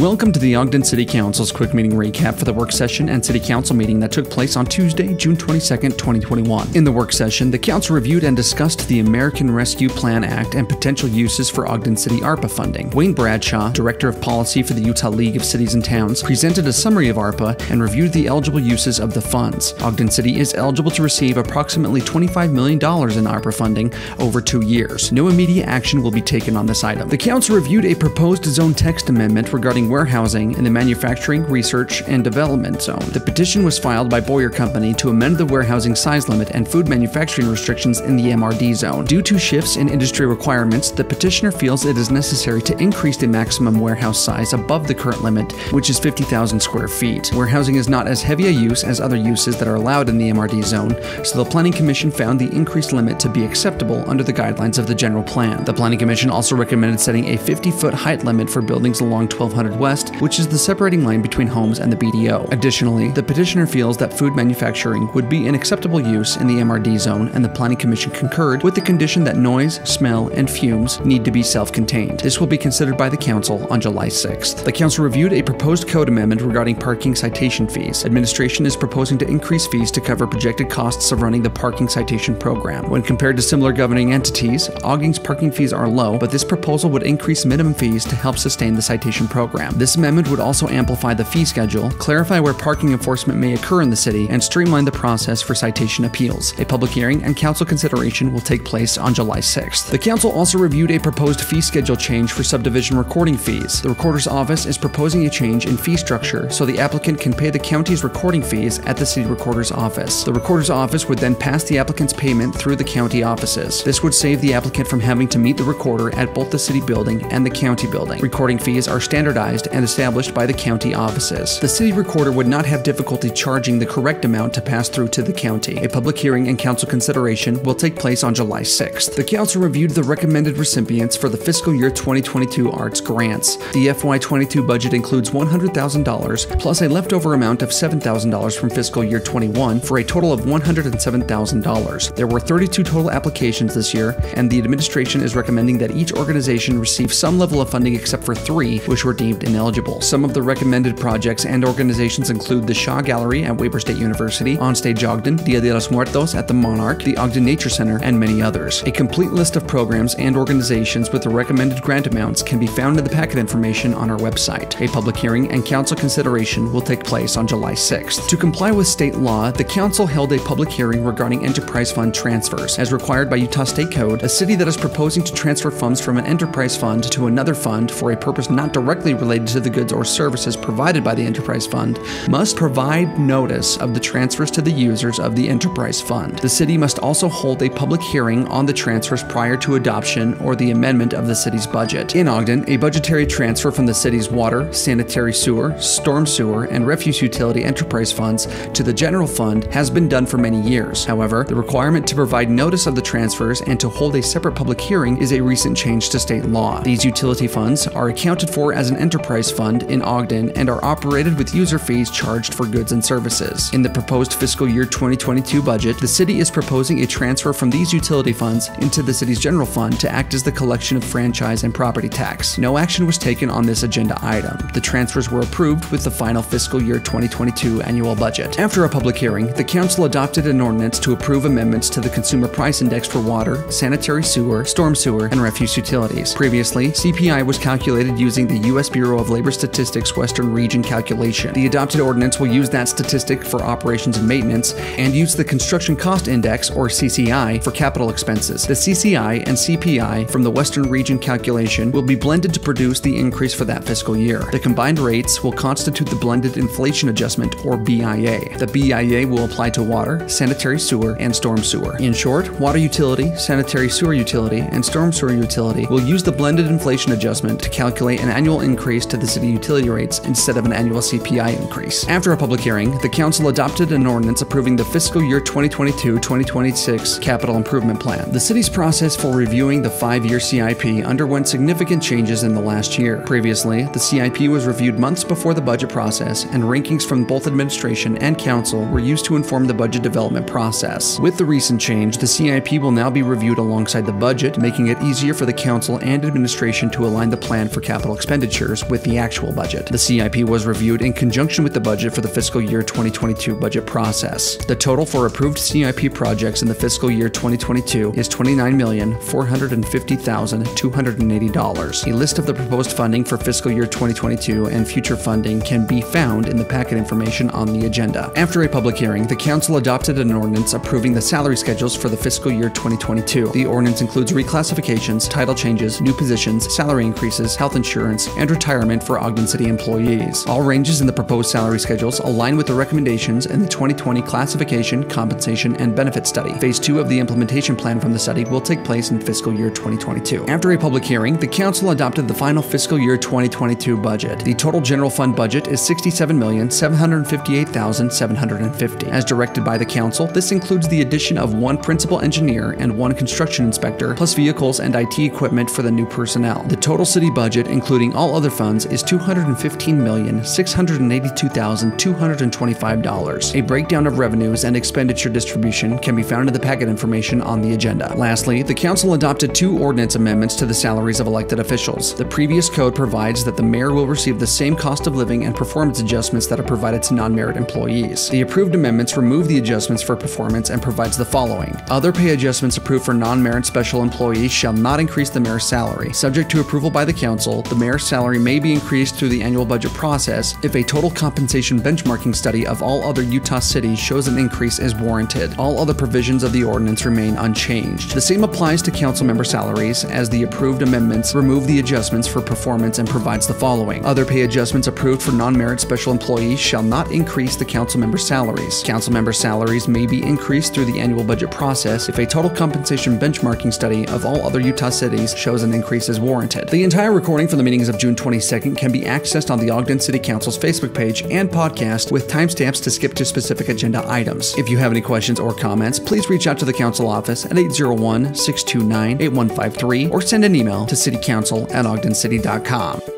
Welcome to the Ogden City Council's quick meeting recap for the work session and City Council meeting that took place on Tuesday, June 22, 2021. In the work session, the Council reviewed and discussed the American Rescue Plan Act and potential uses for Ogden City ARPA funding. Wayne Bradshaw, Director of Policy for the Utah League of Cities and Towns, presented a summary of ARPA and reviewed the eligible uses of the funds. Ogden City is eligible to receive approximately $25 million in ARPA funding over 2 years. No immediate action will be taken on this item. The Council reviewed a proposed zone text amendment regarding warehousing in the Manufacturing, Research, and Development Zone. The petition was filed by Boyer Company to amend the warehousing size limit and food manufacturing restrictions in the MRD zone. Due to shifts in industry requirements, the petitioner feels it is necessary to increase the maximum warehouse size above the current limit, which is 50,000 square feet. Warehousing is not as heavy a use as other uses that are allowed in the MRD zone, so the Planning Commission found the increased limit to be acceptable under the guidelines of the general plan. The Planning Commission also recommended setting a 50-foot height limit for buildings along 1200 West, which is the separating line between homes and the BDO. Additionally, the petitioner feels that food manufacturing would be an acceptable use in the MRD zone, and the Planning Commission concurred with the condition that noise, smell, and fumes need to be self-contained. This will be considered by the Council on July 6th. The Council reviewed a proposed code amendment regarding parking citation fees. Administration is proposing to increase fees to cover projected costs of running the parking citation program. When compared to similar governing entities, Ogden's parking fees are low, but this proposal would increase minimum fees to help sustain the citation program. This amendment would also amplify the fee schedule, clarify where parking enforcement may occur in the city, and streamline the process for citation appeals. A public hearing and council consideration will take place on July 6th. The council also reviewed a proposed fee schedule change for subdivision recording fees. The Recorder's Office is proposing a change in fee structure so the applicant can pay the county's recording fees at the City Recorder's Office. The Recorder's Office would then pass the applicant's payment through the county offices. This would save the applicant from having to meet the recorder at both the city building and the county building. Recording fees are standardized and established by the county offices. The city recorder would not have difficulty charging the correct amount to pass through to the county. A public hearing and council consideration will take place on July 6th. The council reviewed the recommended recipients for the fiscal year 2022 arts grants. The FY22 budget includes $100,000 plus a leftover amount of $7,000 from fiscal year 21 for a total of $107,000. There were 32 total applications this year, and the administration is recommending that each organization receive some level of funding except for 3, which were deemed ineligible. Some of the recommended projects and organizations include the Shaw Gallery at Weber State University, Onstage Ogden, Dia de los Muertos at the Monarch, the Ogden Nature Center, and many others. A complete list of programs and organizations with the recommended grant amounts can be found in the packet information on our website. A public hearing and council consideration will take place on July 6th. To comply with state law, the council held a public hearing regarding enterprise fund transfers. As required by Utah State Code, a city that is proposing to transfer funds from an enterprise fund to another fund for a purpose not directly related to the goods or services provided by the enterprise fund must provide notice of the transfers to the users of the enterprise fund. The city must also hold a public hearing on the transfers prior to adoption or the amendment of the city's budget. In Ogden, a budgetary transfer from the city's water, sanitary sewer, storm sewer, and refuse utility enterprise funds to the general fund has been done for many years. However, the requirement to provide notice of the transfers and to hold a separate public hearing is a recent change to state law. These utility funds are accounted for as an enterprise fund in Ogden and are operated with user fees charged for goods and services. In the proposed fiscal year 2022 budget, the city is proposing a transfer from these utility funds into the city's general fund to act as the collection of franchise and property tax. No action was taken on this agenda item. The transfers were approved with the final fiscal year 2022 annual budget. After a public hearing, the council adopted an ordinance to approve amendments to the Consumer Price Index for water, sanitary sewer, storm sewer, and refuse utilities. Previously, CPI was calculated using the U.S. Bureau of Labor Statistics Western Region calculation. The adopted ordinance will use that statistic for operations and maintenance and use the Construction Cost Index, or CCI, for capital expenses. The CCI and CPI from the Western Region calculation will be blended to produce the increase for that fiscal year. The combined rates will constitute the Blended Inflation Adjustment, or BIA. The BIA will apply to water, sanitary sewer, and storm sewer. In short, water utility, sanitary sewer utility, and storm sewer utility will use the Blended Inflation Adjustment to calculate an annual increase to the city utility rates instead of an annual CPI increase. After a public hearing, the council adopted an ordinance approving the fiscal year 2022-2026 capital improvement plan. The city's process for reviewing the 5-year CIP underwent significant changes in the last year. Previously, the CIP was reviewed months before the budget process, and rankings from both administration and council were used to inform the budget development process. With the recent change, the CIP will now be reviewed alongside the budget, making it easier for the council and administration to align the plan for capital expenditures compares with the actual budget. The CIP was reviewed in conjunction with the budget for the fiscal year 2022 budget process. The total for approved CIP projects in the fiscal year 2022 is $29,450,280. A list of the proposed funding for fiscal year 2022 and future funding can be found in the packet information on the agenda. After a public hearing, the Council adopted an ordinance approving the salary schedules for the fiscal year 2022. The ordinance includes reclassifications, title changes, new positions, salary increases, health insurance, and retirement for Ogden City employees. All ranges in the proposed salary schedules align with the recommendations in the 2020 Classification, Compensation, and Benefit Study. Phase 2 of the implementation plan from the study will take place in fiscal year 2022. After a public hearing, the Council adopted the final fiscal year 2022 budget. The total general fund budget is $67,758,750. As directed by the Council, this includes the addition of one principal engineer and one construction inspector, plus vehicles and IT equipment for the new personnel. The total city budget, including all other funds, is $215,682,225. A breakdown of revenues and expenditure distribution can be found in the packet information on the agenda. Lastly, the Council adopted 2 ordinance amendments to the salaries of elected officials. The previous code provides that the mayor will receive the same cost of living and performance adjustments that are provided to non-merit employees. The approved amendments remove the adjustments for performance and provides the following. Other pay adjustments approved for non-merit special employees shall not increase the mayor's salary. Subject to approval by the Council, the mayor's salary may be increased through the annual budget process if a total compensation benchmarking study of all other Utah cities shows an increase is warranted. All other provisions of the ordinance remain unchanged. The same applies to council member salaries, as the approved amendments remove the adjustments for performance and provides the following. Other pay adjustments approved for non-merit special employees shall not increase the council member salaries. Council member salaries may be increased through the annual budget process if a total compensation benchmarking study of all other Utah cities shows an increase is warranted. The entire recording for the meetings of June 22nd can be accessed on the Ogden City Council's Facebook page and podcast with timestamps to skip to specific agenda items. If you have any questions or comments, please reach out to the Council office at 801-629-8153 or send an email to citycouncil@ogdencity.com.